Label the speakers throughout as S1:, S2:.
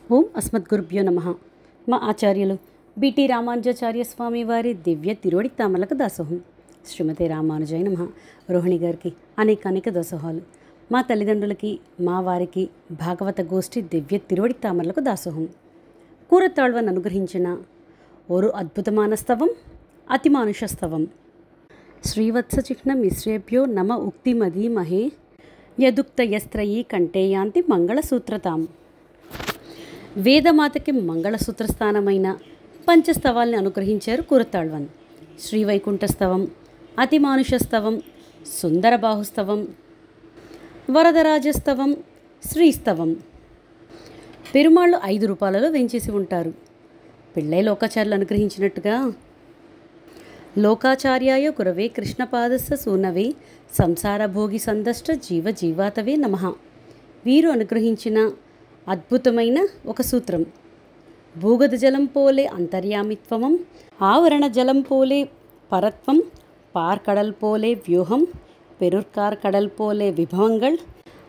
S1: ఓం అస్మద్గురుభ్యో నమః. మా ఆచార్యులు బిటి రామానుజాచార్య స్వామి వారి దివ్య తిరువడి తామలకు దాసోహం. శ్రీమతి రామానుజాయ నమః. రోహిణి గారికి అనేక దాసోహాలు. మా తల్లిదండ్రులకి, మా వారికి భాగవత గోష్ఠి దివ్య తిరువడి తామలకు దాసోహం. కూరతాళ్వన్ అనుగ్రహించిన ఓరు అద్భుతమాన స్తవం, అతిమానుష స్తవం. శ్రీవత్సచిహ్న మిశ్రేభ్యో నమ ఉక్తిమధీమహే యదుక్తయస్త్రయీ కంఠేయాంతి మంగళసూత్రతాం. వేదమాతకి మంగళసూత్ర స్థానమైన పంచస్తవాల్ని అనుగ్రహించారు కూరతాళ్వన్. శ్రీవైకుంఠస్తవం, అతిమానుషస్తవం, సుందరబాహుస్తవం, వరదరాజస్తవం, శ్రీస్తవం. పెరుమాళ్ళు 5 రూపాలలో వేంచేసి ఉంటారు. పిళ్ళై లోకాచార్యులు అనుగ్రహించినట్టుగా లోకాచార్యాయ గురవే కృష్ణపాదస్య సూనవే సంసారభోగి సందష్ట జీవజీవాతవే నమః. వీరు అనుగ్రహించిన అద్భుతమైన ఒక సూత్రం. భూగత జలం పోలే అంతర్యామిత్వమం, ఆవరణ జలం పోలే పరత్వం, పార్కడల్ పోలే వ్యూహం, పెరుర్కార్ కడల్ పోలే విభవంగళ్,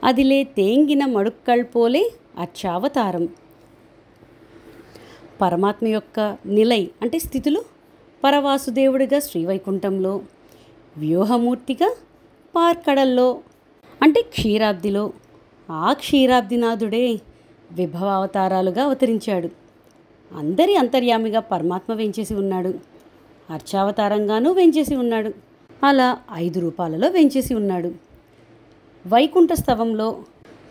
S1: అదిలే తేంగిన మడుక్కళ్ పోలే అర్చావతారం. పరమాత్మ యొక్క నిలై అంటే స్థితులు పరవాసుదేవుడిగా శ్రీవైకుంఠంలో, వ్యూహమూర్తిగా పార్కడల్లో అంటే క్షీరాబ్దిలో, ఆ క్షీరాబ్దినాథుడే విభవావతారాలుగా అవతరించాడు. అందరి అంతర్యామిగా పరమాత్మ వేంచేసి ఉన్నాడు. అర్చావతారంగానూ వేంచేసి ఉన్నాడు. అలా 5 రూపాలలో వేంచేసి ఉన్నాడు. వైకుంఠ స్తవంలో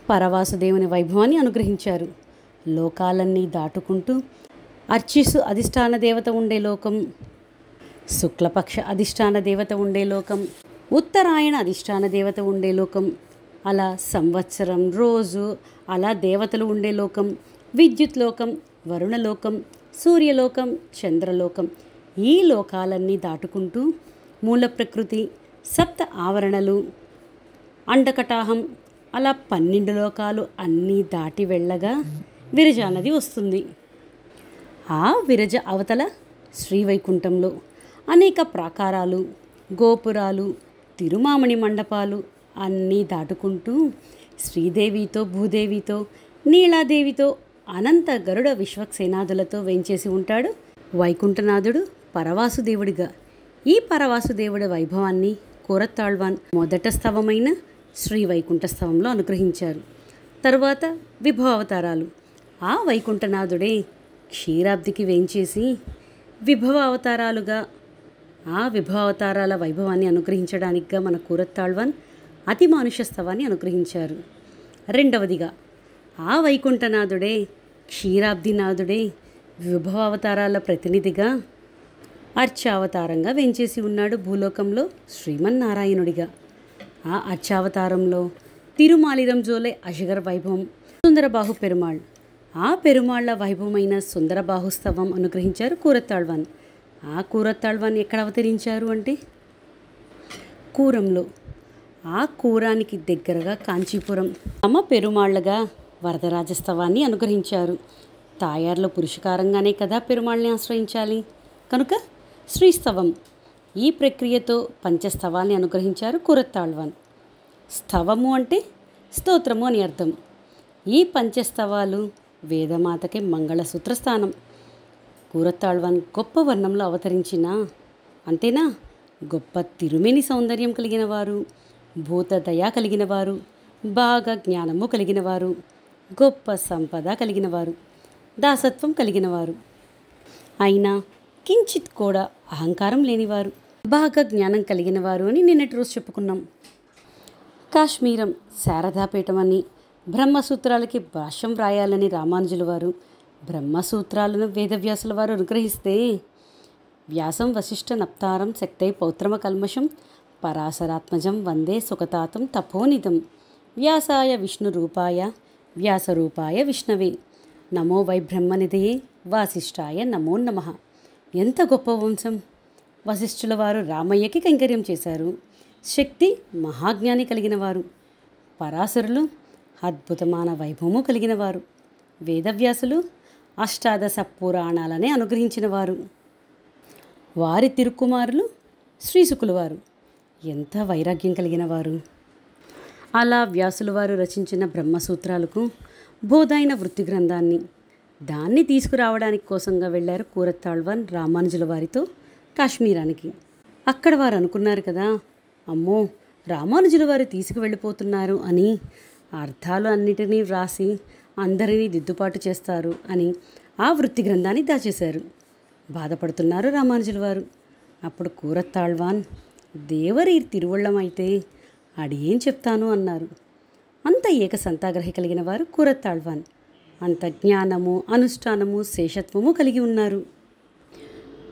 S1: పరవాసుదేవుని వైభవాన్ని అనుగ్రహించారు. లోకాలన్నీ దాటుకుంటూ అర్చిసు అధిష్టాన దేవత ఉండే లోకం, శుక్లపక్ష అధిష్టాన దేవత ఉండే లోకం, ఉత్తరాయణ అధిష్టాన దేవత ఉండే లోకం, అలా సంవత్సరం రోజు అలా దేవతలు ఉండే లోకం, విద్యుత్ లోకం, వరుణలోకం, సూర్యలోకం, చంద్రలోకం, ఈ లోకాలన్నీ దాటుకుంటూ మూల ప్రకృతి, సప్త ఆవరణలు, అండకటాహం, అలా 12 లోకాలు అన్నీ దాటి వెళ్ళగా విరజా నది వస్తుంది. ఆ విరజ అవతల శ్రీవైకుంఠంలో అనేక ప్రాకారాలు, గోపురాలు, తిరుమామణి మండపాలు అన్నీ దాటుకుంటూ శ్రీదేవితో, భూదేవితో, నీలాదేవితో, అనంత గరుడ విశ్వక్సేనాదులతో వేంచేసి ఉంటాడు వైకుంఠనాథుడు పరవాసుదేవుడిగా. ఈ పరవాసుదేవుడి వైభవాన్ని కూరతాళ్వాన్ మొదట స్తవమైన శ్రీవైకుంఠ స్తవంలో అనుగ్రహించారు. తరువాత విభవావతారాలు. ఆ వైకుంఠనాథుడే క్షీరాబ్దికి వేంచేసి విభవ అవతారాలుగా, ఆ విభవావతారాల వైభవాన్ని అనుగ్రహించడానికిగా మన కూరతాళ్వాన్ అతిమానుష స్తవాన్ని అనుగ్రహించారు. రెండవదిగా ఆ వైకుంఠనాథుడే క్షీరాబ్దినాథుడే విభవావతారాల ప్రతినిధిగా అర్చావతారంగా వేంచేసి ఉన్నాడు భూలోకంలో శ్రీమన్నారాయణుడిగా. ఆ అర్చావతారంలో తిరుమాలిరం జోలే అజగర్ వైభవం, సుందరబాహు పెరుమాళ్. ఆ పెరుమాళ్ల వైభవమైన సుందరబాహుస్తవం అనుగ్రహించారు కూరతాళ్వాన్. ఆ కూరతాళ్వాన్ ఎక్కడ అవతరించారు అంటే కూరంలో. ఆ కూరానికి దగ్గరగా కాంచీపురం తమ పెరుమాళ్లగా వరదరాజస్తవాన్ని అనుగ్రహించారు. తాయార్ల పురుషకారంగానే కదా పెరుమాళ్ళని ఆశ్రయించాలి కనుక శ్రీస్తవం. ఈ ప్రక్రియతో పంచస్తవాల్ని అనుగ్రహించారు కూరతాళ్వాన్. స్తవము అంటే స్తోత్రము అని అర్థం. ఈ పంచస్తవాలు వేదమాతకి మంగళసూత్ర స్థానం. కూరతాళ్వాన్ గొప్ప వర్ణంలో అవతరించిన అంతేనా, గొప్ప తిరుమేని సౌందర్యం కలిగిన వారు, భూత దయా కలిగిన వారు, బాగా జ్ఞానము కలిగిన వారు, గొప్ప సంపద కలిగిన వారు, దాసత్వం కలిగిన వారు, అయినా కించిత్ కూడా అహంకారం లేనివారు, బాగా జ్ఞానం కలిగిన వారు అని నిన్నటి రోజు చెప్పుకున్నాం. కాశ్మీరం శారదాపీఠం అని, బ్రహ్మసూత్రాలకి భాష్యం వ్రాయాలని రామానుజుల వారు, బ్రహ్మసూత్రాలను వేదవ్యాసుల వారు అనుగ్రహిస్తే వ్యాసం వశిష్ఠ నప్తారం శక్తై పౌత్రమ కల్మషం పరాశరాత్మజం వందే సుఖతాతం తపోనిధం వ్యాసాయ విష్ణురూపాయ వ్యాసరూపాయ విష్ణవే నమో వై బ్రహ్మనిధయే వాసిష్ఠాయ నమో నమః. ఎంత గొప్ప వంశం! వశిష్ఠుల వారు రామయ్యకి కైంకర్యం చేశారు. శక్తి మహాజ్ఞాని కలిగిన వారు. పరాశరులు అద్భుతమైన వైభవము కలిగిన వారు. వేదవ్యాసులు అష్టాదశ పురాణాలనే అనుగ్రహించిన వారు. వారి తిరుకుమారులు శ్రీశుకుల వారు ఎంత వైరాగ్యం కలిగిన వారు! అలా వ్యాసుల వారు రచించిన బ్రహ్మసూత్రాలకు బోధాయన వృత్తి గ్రంథాన్ని దాన్ని తీసుకురావడానికి కోసంగా వెళ్ళారు కూరత్తాళ్వాన్ రామానుజుల వారితో కాశ్మీరానికి. అక్కడ వారు అనుకున్నారు కదా, అమ్మో రామానుజుల వారు తీసుకువెళ్ళిపోతున్నారు అని, అర్థాలు అన్నిటినీ వ్రాసి అందరినీ దిద్దుబాటు చేస్తారు అని ఆ వృత్తి గ్రంథాన్ని దాచేశారు. బాధపడుతున్నారు రామానుజుల వారు. అప్పుడు కూరత్తాళ్వాన్, దేవరీర్ తిరువళ్ళమైతే అడియేం చెప్తాను అన్నారు. అంత ఏకసంతాగ్రహి కలిగిన వారు కూరత్తాళ్వాన్. అంత జ్ఞానము, అనుష్ఠానము, శేషత్వము కలిగి ఉన్నారు.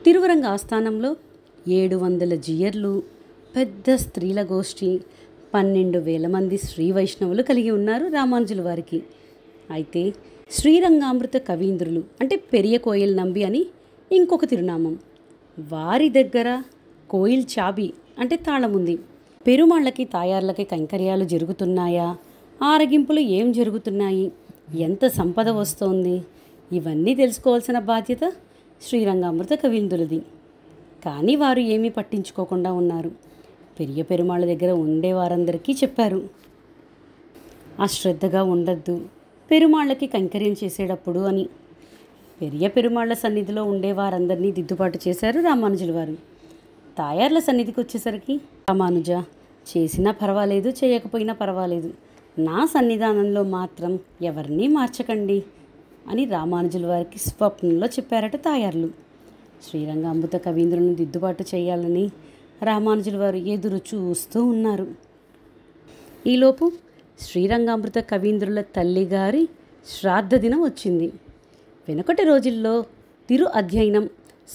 S1: తిరువరంగ ఆస్థానంలో 700 జియర్లు, పెద్ద స్త్రీల గోష్ఠి, 12,000 మంది శ్రీ వైష్ణవులు కలిగి ఉన్నారు రామానుజుల వారికి. అయితే శ్రీరంగామృత కవీంద్రులు అంటే పెరియ కోయిల్ నంబి అని ఇంకొక తిరునామం. వారి దగ్గర కోయిల్ చాబి అంటే తాళం ఉంది. పెరుమాళ్ళకి తాయార్లకి కైంకర్యాలు జరుగుతున్నాయా, ఆరగింపులు ఏం జరుగుతున్నాయి, ఎంత సంపద వస్తోంది, ఇవన్నీ తెలుసుకోవాల్సిన బాధ్యత శ్రీరంగామృత కవీంద్రులది. కానీ వారు ఏమీ పట్టించుకోకుండా ఉన్నారు. పెరియ పెరుమాళ్ళ దగ్గర ఉండేవారందరికీ చెప్పారు, అశ్రద్ధగా ఉండద్దు పెరుమాళ్ళకి కైంకర్యం చేసేటప్పుడు అని. పెరియ పెరుమాళ్ళ సన్నిధిలో ఉండేవారందరినీ దిద్దుబాటు చేశారు రామానుజుల వారు. తాయార్ల సన్నిధికి వచ్చేసరికి, రామానుజ చేసినా పర్వాలేదు, చేయకపోయినా పర్వాలేదు, నా సన్నిధానంలో మాత్రం ఎవరినీ మార్చకండి అని రామానుజుల వారికి స్వప్నంలో చెప్పారట తాయార్లు. శ్రీరంగామృత కవీంద్రులను దిద్దుబాటు చేయాలని రామానుజుల వారు ఎదురు చూస్తూ ఉన్నారు. ఈలోపు శ్రీరంగామృత కవీంద్రుల తల్లిగారి శ్రాద్ధ దినం వచ్చింది. వెనుకటి రోజుల్లో తిరు అధ్యయనం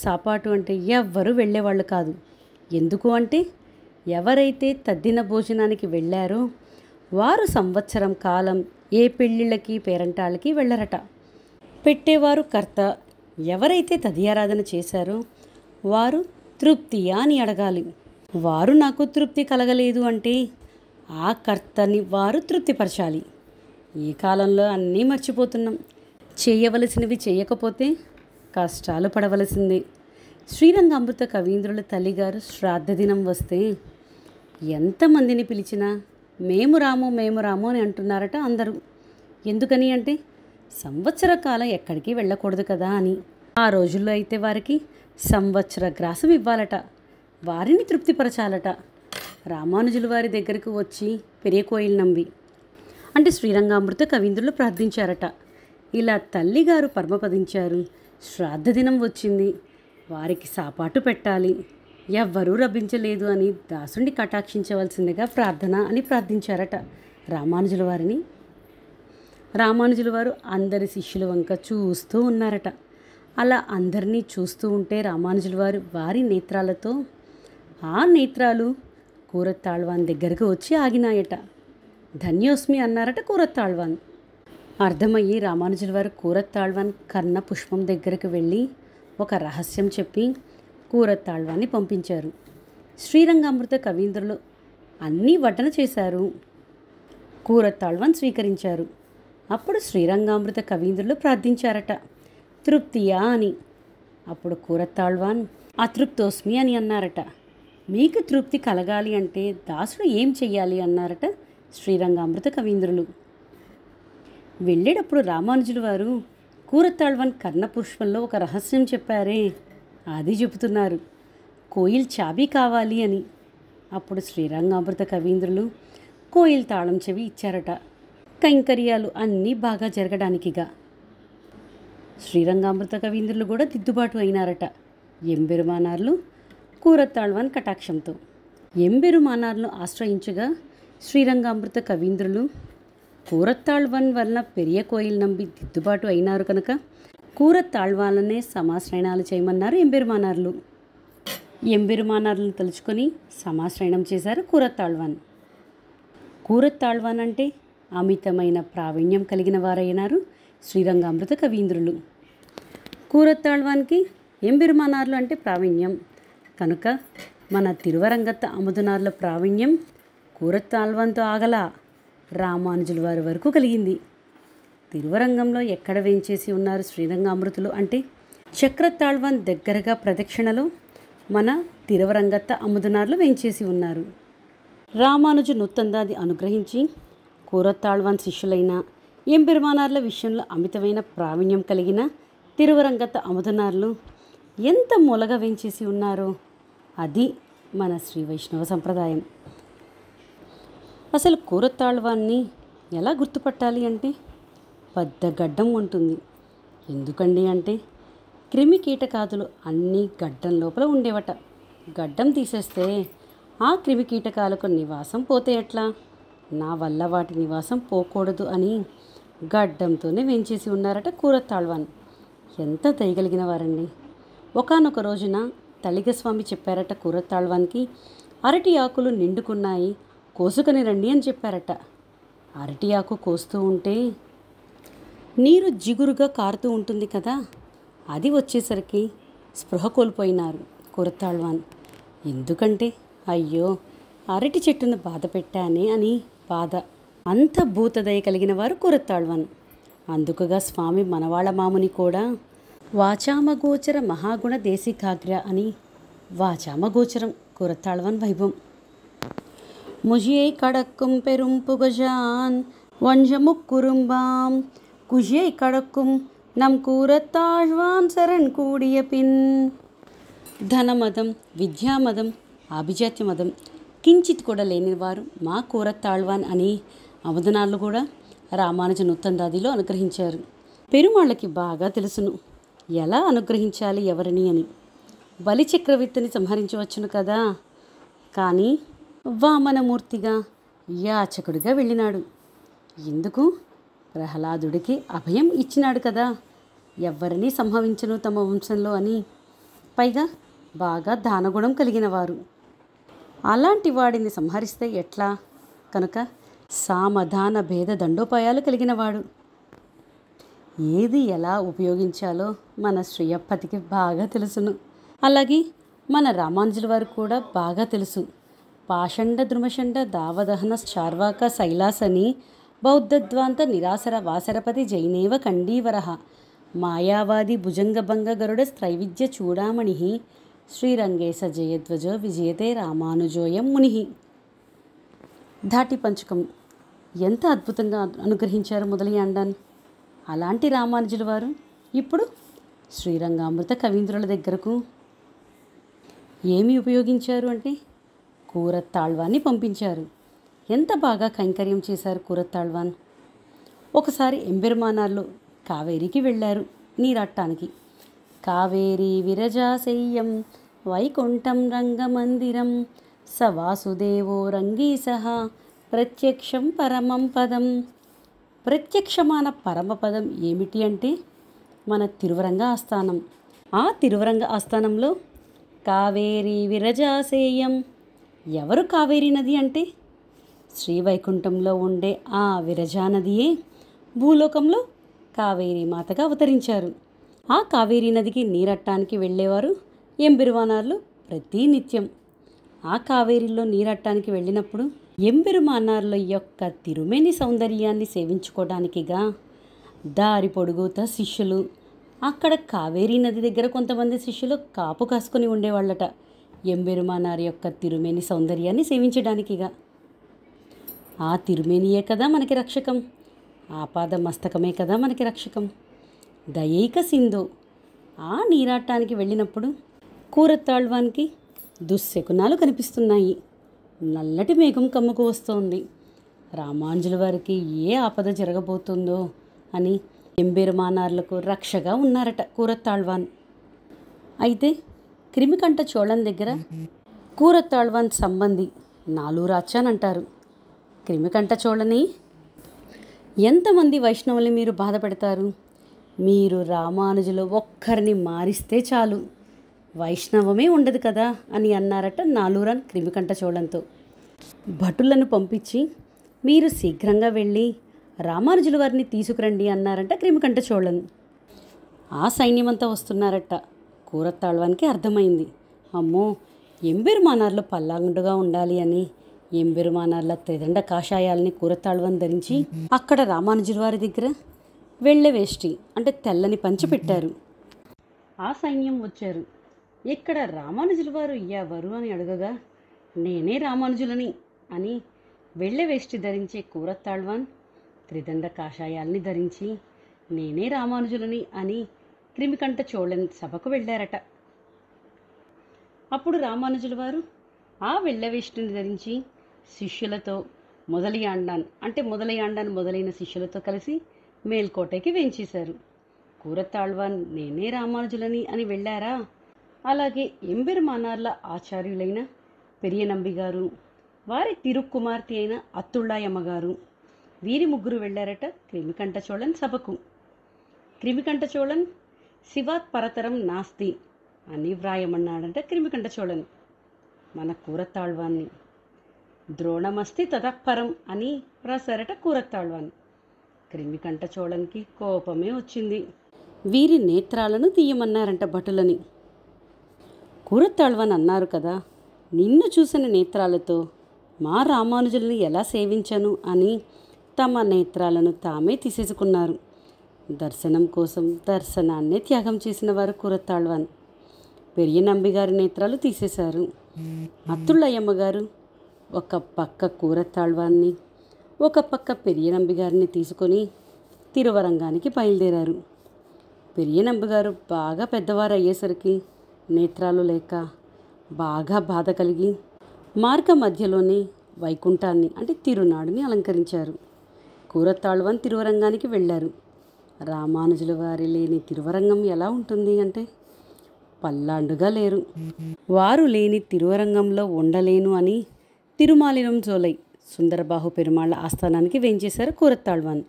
S1: సాపాటు అంటే ఎవ్వరూ వెళ్ళేవాళ్ళు కాదు. ఎందుకు అంటే ఎవరైతే తద్దిన భోజనానికి వెళ్ళారో వారు సంవత్సరం కాలం ఏ పెళ్ళిళ్ళకి పేరంటాళ్ళకి వెళ్ళరట. పెట్టేవారు కర్త. ఎవరైతే తదియారాధన చేశారో వారు తృప్తియా అని అడగాలి. వారు నాకు తృప్తి కలగలేదు అంటే ఆ కర్తని వారు తృప్తిపరచాలి. ఈ కాలంలో అన్నీ మర్చిపోతున్నాం. చేయవలసినవి చేయకపోతే కష్టాలు పడవలసిందే. శ్రీరంగామృత కవీంద్రుల తల్లిగారు శ్రాద్ధ దినం వస్తే ఎంతమందిని పిలిచినా మేము రాము అని అంటున్నారట అందరూ. ఎందుకని అంటే సంవత్సర కాలం ఎక్కడికి వెళ్ళకూడదు కదా అని. ఆ రోజుల్లో అయితే వారికి సంవత్సర గ్రాసం ఇవ్వాలట, వారిని తృప్తిపరచాలట. రామానుజుల వారి దగ్గరకు వచ్చి పెరియ కోయిల్ నంబి అంటే శ్రీరంగామృత కవీంద్రులు ప్రార్థించారట. ఇలా తల్లిగారు పరమపదించారు. శ్రాద్ధ దినం వచ్చింది, వారికి సాపాటు పెట్టాలి, ఎవ్వరూ లభించలేదు అని దాసుని కటాక్షించవలసిందిగా ప్రార్థన అని ప్రార్థించారట రామానుజుల వారిని. రామానుజుల వారు అందరి శిష్యుల వంక చూస్తూ ఉన్నారట. అలా అందరినీ చూస్తూ ఉంటే రామానుజుల వారు వారి నేత్రాలతో ఆ నేత్రాలు కూరత్తాళ్వాన్ దగ్గరకు వచ్చి ఆగినాయట. ధన్యోస్మి అన్నారట కూరత్తాళ్వాన్. అర్థమయ్యి రామానుజుల వారు కూరత్తాళ్వాన్ కర్ణ పుష్పం దగ్గరకు వెళ్ళి ఒక రహస్యం చెప్పి కూరత్తాళ్వాన్ని పంపించారు. శ్రీరంగామృత కవీంద్రులు అన్నీ వడ్డన చేశారు. కూరత్తాళ్వాన్ స్వీకరించారు. అప్పుడు శ్రీరంగామృత కవీంద్రులు ప్రార్థించారట, తృప్తియా అని. అప్పుడు కూరత్తాళ్వాన్ అతృప్తోస్మి అని అన్నారట. మీకు తృప్తి కలగాలి అంటే దాసుడు ఏం చెయ్యాలి అన్నారట శ్రీరంగామృత కవీంద్రులు. వెళ్ళేటప్పుడు రామానుజుల వారు కూరత్తాళ్వాన్ కర్ణపుష్పంలో ఒక రహస్యం చెప్పారే, అది చెబుతున్నారు, కోయిల్ చాబీ కావాలి అని. అప్పుడు శ్రీరంగామృత కవీంద్రులు కోయిల్ తాళం చెవి ఇచ్చారట, కైంకర్యాలు అన్నీ బాగా జరగడానికిగా. శ్రీరంగామృత కవీంద్రులు కూడా దిద్దుబాటు అయినారట ఎంబెరుమానార్లు కూరత్తాళ్వాన్ కటాక్షంతో. ఎంబెరుమానార్ను ఆశ్రయించగా శ్రీరంగామృత కవీంద్రులు కూరత్తాళ్వాన్ వలన పెరియ కోయిల్ నంబి దిద్దుబాటు అయినారు కనుక కూరత్తాళ్వాన్లనే సమాశ్రయణాలు చేయమన్నారు ఎంబెరుమానార్లు. ఎంబెరుమానార్లను తలుచుకొని సమాశ్రయణం చేశారు కూరత్తాళ్వాన్. కూరత్తాళ్వాన్ అంటే అమితమైన ప్రావీణ్యం కలిగిన వారైనారు శ్రీరంగామృత కవీంద్రులు. కూరత్తాళ్వాన్కి ఎంబెరుమానార్లు అంటే ప్రావీణ్యం కనుక మన తిరువరంగత్త అముదనార్ల ప్రావీణ్యం కూరత్తాళ్వాన్తో ఆగలా రామానుజుల వారి వరకు కలిగింది. తిరువరంగంలో ఎక్కడ వేంచేసి ఉన్నారు శ్రీరంగామృతులు అంటే చక్రత్తాళ్వాన్ దగ్గరగా ప్రదక్షిణలో మన తిరువరంగత్త అముదనార్లు వేంచేసి ఉన్నారు. రామానుజు నూత్తందాది అనుగ్రహించి కూరత్తాళ్వాన్ శిష్యులైన ఎంబెరుమానార్ల విషయంలో అమితమైన ప్రావీణ్యం కలిగిన తిరువరంగత అముదనార్లు ఎంత మూలగా వెంచేసి ఉన్నారో అది మన శ్రీ వైష్ణవ సంప్రదాయం. అసలు కూరతాళ్వాన్ని ఎలా గుర్తుపట్టాలి అంటే పెద్ద గడ్డం ఉంటుంది. ఎందుకండి అంటే క్రిమి కీటకాదులు అన్నీ గడ్డం లోపల ఉండేవట. గడ్డం తీసేస్తే ఆ క్రిమి కీటకాలకు నివాసం పోతే ఎట్లా? నా వల్ల వాటి నివాసం పోకూడదు అని గడ్డంతోనే వెంచేసి ఉన్నారట కూరతాళ్వాన్. ఎంత దయగలిగిన వారండి. ఒకానొక రోజున తళిగస్వామి చెప్పారట కూరతాళ్వాన్కి, అరటి ఆకులు నిండుకున్నాయి, కోసుకొని రండి అని చెప్పారట. అరటి ఆకు కోస్తూ ఉంటే నీరు జిగురుగా కారుతూ ఉంటుంది కదా, అది వచ్చేసరికి స్పృహ కోల్పోయినారు కూరతాళ్వాన్. ఎందుకంటే అయ్యో అరటి చెట్టును బాధ పెట్టానే అని బాధ. అంత భూతదయ కలిగిన వారు కూరతాళ్వాన్. అందుకుగా స్వామి మనవాళ్ళ మాముని కూడా వాచామగోచర మహాగుణ దేశికాగ్ర అని వాచామగోచరం కూరతాళ్వాన్ వైభవం. ముజియై కడక్కుం పెరుం పుగజాన్ వంజముక్కురుంబాం కుజియై కడక్కుం నం కూరతాళ్వాన్ శరణ్ కూడియ పిన్. ధనమదం, విద్యామదం, ఆభిజాత్య మదం కించిత్ కూడా లేనివారు మా కూరతాళ్వాన్ అని అవధనాలు కూడా రామానుజ నూతందాదిలో అనుగ్రహించారు. పెరుమాళ్ళకి బాగా తెలుసును ఎలా అనుగ్రహించాలి ఎవరిని అని. బలి చక్రవర్తిని సంహరించవచ్చును కదా, కానీ వామనమూర్తిగా యాచకుడిగా వెళ్ళినాడు. ఎందుకు? ప్రహ్లాదుడికి అభయం ఇచ్చినాడు కదా, ఎవరిని సంహరించను తమ వంశంలో అని. పైగా బాగా దానగుణం కలిగిన వారు. అలాంటి వాడిని సంహరిస్తే ఎట్లా? కనుక సామధాన భేద దండోపాయాలు కలిగినవాడు. ఏది ఎలా ఉపయోగించాలో మన శ్రీయప్పతికి బాగా తెలుసును. అలాగే మన రామానుజుల వారు కూడా బాగా తెలుసు. పాషండ ద్రుమషండ దావదహన చార్వాక శైలాసని బౌద్ధద్వాంత నిరాసర వాసరపతి జైనేవ కండీవరః మాయావాది భుజంగభంగ గరుడ త్రైవిద్య చూడామణి శ్రీరంగేశ జయధ్వజో విజయతే రామానుజోయం ముని. ధాటి పంచకం ఎంత అద్భుతంగా అనుగ్రహించారు మొదలయ్యాండాన్. అలాంటి రామానుజుల వారు ఇప్పుడు శ్రీరంగామృత కవీంద్రుల దగ్గరకు ఏమి ఉపయోగించారు అంటే కూరతాళ్వాన్ని పంపించారు. ఎంత బాగా కైంకర్యం చేశారు కూరతాళ్వాన్. ఒకసారి ఎంబెరుమానార్లు కావేరికి వెళ్ళారు నీరాట్టానికి. కావేరీ విరజాశయ్యం వైకుంఠం రంగమందిరం స వాసుదేవో రంగీసహ ప్రత్యక్షం పరమం పదం. ప్రత్యక్షమాన పరమపదం ఏమిటి అంటే మన తిరువరంగ ఆస్థానం. ఆ తిరువరంగ ఆస్థానంలో కావేరీ విరజాసేయం. ఎవరు కావేరీ నది అంటే శ్రీవైకుంఠంలో ఉండే ఆ విరజానదియే భూలోకంలో కావేరీ మాతగా అవతరించారు. ఆ కావేరీ నదికి నీరట్టానికి వెళ్ళేవారు ఎంబెరుమానార్లు ప్రతి నిత్యం. ఆ కావేరీలో నీరట్టానికి వెళ్ళినప్పుడు ఎంబెరుమానార్ల యొక్క తిరుమేని సౌందర్యాన్ని సేవించుకోవడానికిగా దారి పొడుగుతా శిష్యులు అక్కడ కావేరీ నది దగ్గర కొంతమంది శిష్యులు కాపు కాసుకొని ఉండేవాళ్ళట ఎంబెరుమానార్ యొక్క తిరుమేని సౌందర్యాన్ని సేవించడానికిగా. ఆ తిరుమేనియే కదా మనకి రక్షకం, ఆపాద మస్తకమే కదా మనకి రక్షకం. దయైక సింధు. ఆ నీరాటానికి వెళ్ళినప్పుడు కూరతాళ్వాన్కి దుశ్శకునాలు కనిపిస్తున్నాయి. నల్లటి మేఘం కమ్ముకు వస్తోంది. రామానుజుల వారికి ఏ ఆపద జరగబోతుందో అని ఎంబెరుమానార్లకు రక్షగా ఉన్నారట కూరతాళ్వాన్. అయితే క్రిమికంఠ చోళన్ దగ్గర కూరతాళ్వాన్ సంబంధి నాలూరాచాన్ అంటారు. క్రిమికంఠ చోళని ఎంతమంది వైష్ణవుల్ని మీరు బాధ పెడతారు? మీరు రామానుజులు ఒక్కరిని మారిస్తే చాలు, వైష్ణవమే ఉండదు కదా అని అన్నారట నాలూరాన్ క్రిమికంఠ చోళంతో. భటులను పంపించి మీరు శీఘ్రంగా వెళ్ళి రామానుజుల వారిని తీసుకురండి అన్నారంట క్రిమికంఠ చోళన్. ఆ సైన్యమంతా వస్తున్నారట. కూరతాళ్వాన్కి అర్థమైంది, అమ్మో ఎంబెరుమానార్లు పల్లాంగుగా ఉండాలి అని ఎంబెరుమానార్ల త్రిదండ కాషాయాల్ని కూరతాళ్వాన్ ధరించి అక్కడ రామానుజుల వారి దగ్గర వెళ్ళవేష్టి అంటే తెల్లని పంచి పెట్టారు. ఆ సైన్యం వచ్చారు. ఇక్కడ రామానుజుల వారు ఎవరు అని అడగగా నేనే రామానుజులని అని వెళ్ళవేష్టి ధరించే కూరతాళ్వాన్ త్రిదండ కాషాయాల్ని ధరించి నేనే రామానుజులని అని క్రిమికంఠ చోళన్ సభకు వెళ్ళారట. అప్పుడు రామానుజుల వారు ఆ వెళ్ళవేష్టిని ధరించి శిష్యులతో మొదలయాండాన్ మొదలైన శిష్యులతో కలిసి మేల్కోటకి వేంచేశారు. కూరతాళ్వాన్ నేనే రామానుజులని అని వెళ్ళారా? అలాగే ఎంబెరుమానార్ల ఆచార్యులైన పెరియ నంబిగారు, వారి తిరుక్కుమార్తె అయిన అత్తుళ్ళాయమ్మ గారు, వీరి ముగ్గురు వెళ్ళారట క్రిమికంఠ చోళన్ సభకు. క్రిమికంఠ చోళన్ శివాత్ పరతరం నాస్తి అని వ్రాయమన్నాడంట క్రిమికంఠ చోళన్ మన కూరతాళ్వాన్ని. ద్రోణమస్తి తతఃపరం అని రాశారట కూరతాళ్వాన్. క్రిమికంఠ చోళన్కి కోపమే వచ్చింది. వీరి నేత్రాలను తీయమన్నారంట భటులని. కూరతాళ్వాన్ అన్నారు కదా, నిన్ను చూసిన నేత్రాలతో మా రామానుజుల్ని ఎలా సేవించను అని తమ నేత్రాలను తామే తీసేసుకున్నారు. దర్శనం కోసం దర్శనాన్నే త్యాగం చేసిన వారు కూరతాళ్వాన్. పెరియ నంబిగారి నేత్రాలు తీసేశారు. అత్తుళ్ళయ్యమ్మ గారు ఒక పక్క కూరతాళ్వాన్ని, ఒక పక్క పెరియ నంబిగారిని తీసుకొని తిరువరంగానికి బయలుదేరారు. పెరియ నంబిగారు బాగా పెద్దవారు అయ్యేసరికి నేత్రాలు లేక బాగా బాధ కలిగి మార్గ మధ్యలోనే వైకుంఠాన్ని అంటే తిరునాడుని అలంకరించారు. కూరతాళ్వాన్ తిరువరంగానికి వెళ్ళారు. రామానుజుల వారి లేని తిరువరంగం ఎలా ఉంటుంది అంటే పల్లాండుగా లేరు. వారు లేని తిరువరంగంలో ఉండలేను అని తిరుమాలినం జోలై సుందరబాహు పెరుమాళ్ల ఆస్థానానికి వేంచేశారు కూరతాళ్వాన్.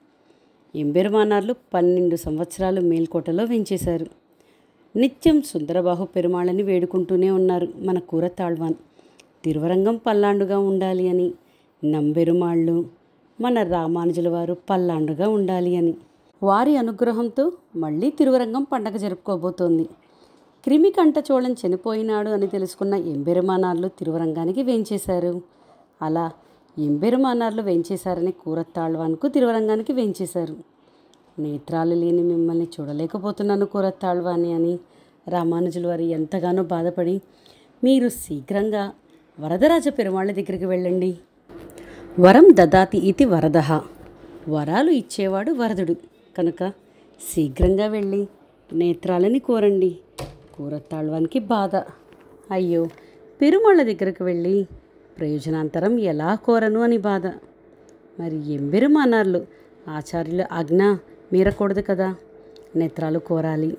S1: ఎంబెరుమానార్లు 12 సంవత్సరాలు మేల్కోటలో వేంచేశారు. నిత్యం సుందరబాహు పెరుమాళ్ళని వేడుకుంటూనే ఉన్నారు మన కూరతాళ్వాన్. తిరువరంగం పల్లాండుగా ఉండాలి అని, నంబెరుమాళ్ళు మన రామానుజుల వారు పల్లాండుగా ఉండాలి అని. వారి అనుగ్రహంతో మళ్ళీ తిరువరంగం పండగ జరుపుకోబోతోంది. క్రిమికంఠ చోళన్ చనిపోయినాడు అని తెలుసుకున్న ఎంబెరుమానార్లు తిరువరంగానికి వేంచేశారు. అలా ఎంబెరుమానార్లు వేంచేశారని కూరతాళ్వాన్కు తిరువరంగానికి వేంచేశారు. నేత్రాలు లేని మిమ్మల్ని చూడలేకపోతున్నాను కూరతాళ్వాని అని రామానుజుల వారు ఎంతగానో బాధపడి, మీరు శీఘ్రంగా వరదరాజ పెరుమాళ్ళ దగ్గరికి వెళ్ళండి. వరం దదాతి ఇది వరదః, వరాలు ఇచ్చేవాడు వరదుడు కనుక శీఘ్రంగా వెళ్ళి నేత్రాలని కోరండి. కూరతాళ్వానికి బాధ, అయ్యో పెరుమాళ్ళ దగ్గరకు వెళ్ళి ప్రయోజనాంతరం ఎలా కోరను అని బాధ. మరి ఎంబెరుమానార్లు ఆచార్యుల ఆజ్ఞ మీరకూడదు కదా, నేత్రాలు కోరాలి.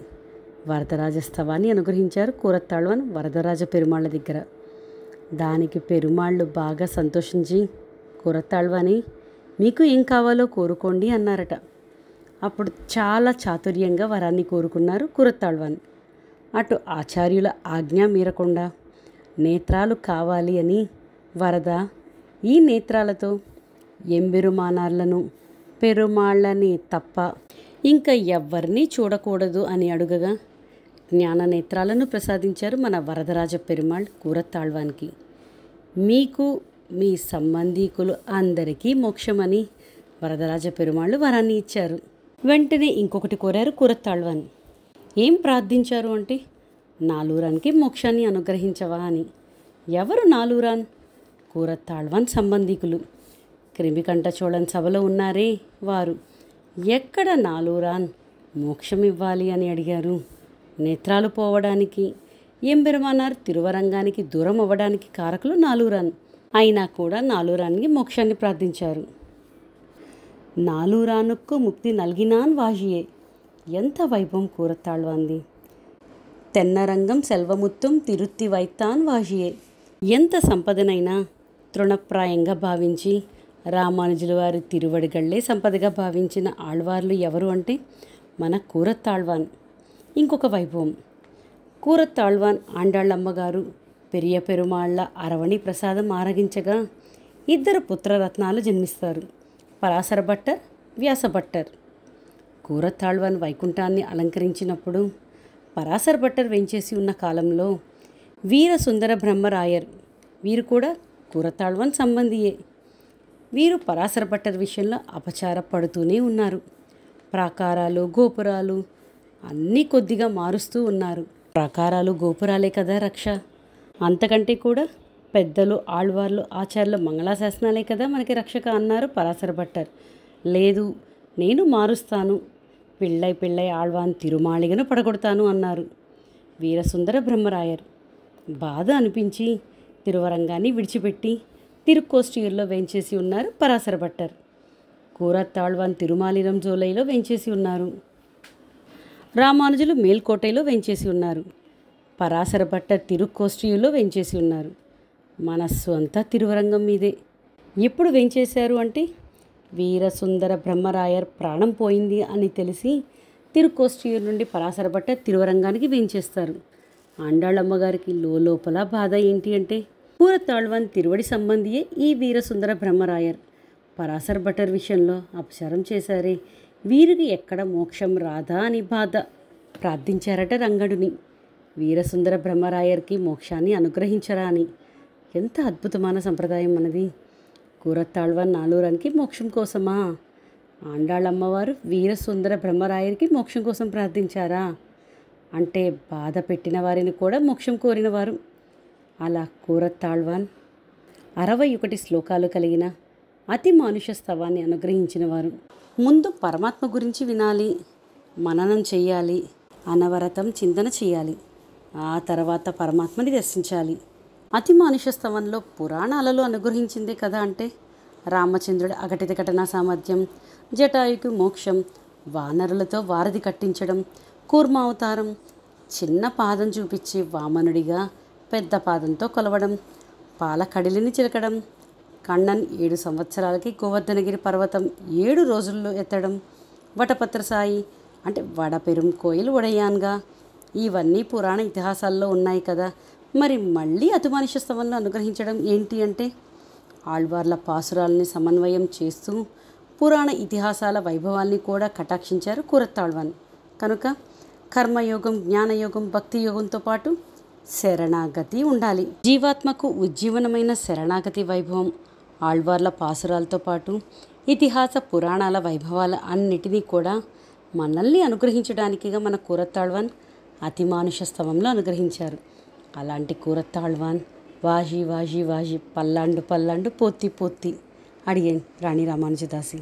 S1: వరదరాజస్తవాన్ని అనుగ్రహించారు కూరతాళ్వాన్ వరదరాజ పెరుమాళ్ళ దగ్గర. దానికి పెరుమాళ్ళు బాగా సంతోషించి, కూరతాళ్వాని మీకు ఏం కావాలో కోరుకోండి అన్నారట. అప్పుడు చాలా చాతుర్యంగా వరాన్ని కోరుకున్నారు కూరతాళ్వాన్. అటు ఆచార్యుల ఆజ్ఞ మీరకుండా నేత్రాలు కావాలి అని వరద ఈ నేత్రాలతో ఎంబెరుమానార్లను పెరుమాళ్ళని తప్ప ఇంకా ఎవ్వరినీ చూడకూడదు అని అడుగగా జ్ఞాన నేత్రాలను ప్రసాదించారు మన వరదరాజ పెరుమాళ్ కూరతాళ్వానికి. మీకు మీ సంబంధీకులు అందరికీ మోక్షమని వరదరాజ పెరుమాళ్ళు వరాన్ని ఇచ్చారు. వెంటనే ఇంకొకటి కోరారు కూరతాళ్వాన్. ఏం ప్రార్థించారు అంటే, నాలూరాన్కి మోక్షాన్ని అనుగ్రహించవా అని. ఎవరు నాలూరాన్? కూరతాళ్వాన్ సంబంధీకులు. క్రిమికంఠ చోళన్ సభలో ఉన్నారే వారు. ఎక్కడ నాలూరాన్ మోక్షం ఇవ్వాలి అని అడిగారు. నేత్రాలు పోవడానికి, ఎంబెరుమానార్ తిరువరంగానికి దూరం అవ్వడానికి కారకులు నాలూరాన్. అయినా కూడా నాలూరాన్కి మోక్షాన్ని ప్రార్థించారు. నాలూరానుక్కు ముక్తి నల్గినాన్ వాజియే. ఎంత వైభవం కూరతాళ్వాంది. తెన్నరంగం సెల్వముత్తం తిరుత్తి వైత్తాన్ వాజియే. ఎంత సంపదనైనా తృణప్రాయంగా భావించి రామానుజుల వారి తిరువడిగళ్లే సంపదగా భావించిన ఆళ్వార్లు ఎవరు అంటే మన కూరతాళ్వాన్. ఇంకొక వైభవం, కూరతాళ్వాన్ ఆండాళ్ళమ్మగారు పెరియ పెరుమాళ్ళ అరవణి ప్రసాదం ఆరగించగా 2 పుత్రరత్నాలు జన్మిస్తారు, పరాశర భట్టర్, వ్యాస భట్టర్. కూరతాళ్వాన్ వైకుంఠాన్ని అలంకరించినప్పుడు పరాశర భట్టర్ వెంచేసి ఉన్న కాలంలో వీర సుందర బ్రహ్మరాయర్, వీరు కూడా కూరతాళ్వాన్ సంబంధియే. వీరు పరాశర భట్టర్ విషయంలో అపచారపడుతూనే ఉన్నారు. ప్రాకారాలు గోపురాలు అన్నీ కొద్దిగా మారుస్తూ ఉన్నారు. ప్రాకారాలు గోపురాలే కదా రక్ష, అంతకంటే కూడా పెద్దలు ఆళ్వార్లు ఆచార్యులు మంగళాశాసనాలే కదా మనకి రక్షక అన్నారు పరాశర భట్టర్. లేదు, నేను మారుస్తాను, పిళ్ళై పిళ్ళై ఆళ్వాన్ తిరుమాళిగను పడగొడతాను అన్నారు వీరసుందర బ్రహ్మరాయర్. బాధ అనిపించి తిరువరంగాన్ని విడిచిపెట్టి తిరుక్కోష్టియూర్లో వేంచేసి ఉన్నారు పరాశర భట్టర్. కూరత్తాళ్వాన్ తిరుమాలిరం జోలైలో వేంచేసి ఉన్నారు. రామానుజులు మేల్కోటైలో వేంచేసి ఉన్నారు. పరాశర భట్టర్ తిరుక్కోష్టియూర్లో వేంచేసి ఉన్నారు. మనస్సు అంతా తిరువరంగం మీదే. ఎప్పుడు వేంచేశారు అంటే వీరసుందర బ్రహ్మరాయర్ ప్రాణం పోయింది అని తెలిసి తిరుక్కోష్టియూర్ నుండి పరాశర భట్టర్ తిరువరంగానికి వేంచేస్తారు. ఆండాళ్ళమ్మగారికి లోపల బాధ ఏంటి అంటే కూరత్తాళ్వాన్ తిరువడి సంబంధియే ఈ వీరసుందర బ్రహ్మరాయర్. పరాశర భట్టర్ విషయంలో అపచారం చేశారే, వీరికి ఎక్కడ మోక్షం రాదా అని బాధ. ప్రార్థించారట రంగడుని, వీరసుందర బ్రహ్మరాయర్కి మోక్షాన్ని అనుగ్రహించరా అని. ఎంత అద్భుతమైన సంప్రదాయం మనది. కూరత్తాళ్వాన్ నాలూరానికి మోక్షం కోసమా? ఆండాళ్ళమ్మవారు వీరసుందర బ్రహ్మరాయర్కి మోక్షం కోసం ప్రార్థించారా? అంటే బాధ పెట్టిన వారిని కూడా మోక్షం కోరినవారు. అలా కూరత్తాళ్వాన్ 61 శ్లోకాలు కలిగిన అతి మానుష స్తవాన్ని అనుగ్రహించినవారు. ముందు పరమాత్మ గురించి వినాలి, మననం చెయ్యాలి, అనవరతం చింతన చేయాలి. ఆ తర్వాత పరమాత్మని దర్శించాలి. అతి మానుష స్తవంలో పురాణాలలో అనుగ్రహించిందే కదా. అంటే రామచంద్రుడి అఘటిత ఘటనా సామర్థ్యం, జటాయుకు మోక్షం, వానరులతో వారధి కట్టించడం, కూర్మావతారం, చిన్న పాదం చూపించి వామనుడిగా పెద్ద పాదంతో కొలవడం, పాలకడిలిని చిలకడం, కണ്ണన్ 7 సంవత్సరాలకి గోవర్ధనగిరి పర్వతం 7 రోజుల్లో ఎత్తడం, వటపత్రసాయి అంటే వడపెరుం కోయిల్ ఉడయాన్గా, ఇవన్నీ పురాణ ఇతిహాసాల్లో ఉన్నాయి కదా. మరి మళ్ళీ అతిమానుష స్తవంలో అనుగ్రహించడం ఏంటి అంటే ఆళ్వార్ల పాసురాల్ని సమన్వయం చేస్తూ పురాణ ఇతిహాసాల వైభవాల్ని కూడా కటాక్షించారు కూరత్తాళ్వాన్. కనుక కర్మయోగం, జ్ఞానయోగం, భక్తి యోగంతో పాటు శరణాగతి ఉండాలి. జీవాత్మకు ఉజ్జీవనమైన శరణాగతి వైభవం ఆళ్వార్ల పాసురాలతో పాటు ఇతిహాస పురాణాల వైభవాల అన్నిటినీ కూడా మనల్ని అనుగ్రహించడానికిగా మన కూరత్తాళ్వాన్ అతిమానుష స్తవంలో అనుగ్రహించారు. అలాంటి కూరత్తాళ్వాన్ వాజి వాజి వాజి పల్లాండు పల్లాండు పోత్తి పోత్తి అడిగేన్ రాణి రామానుజదాసి.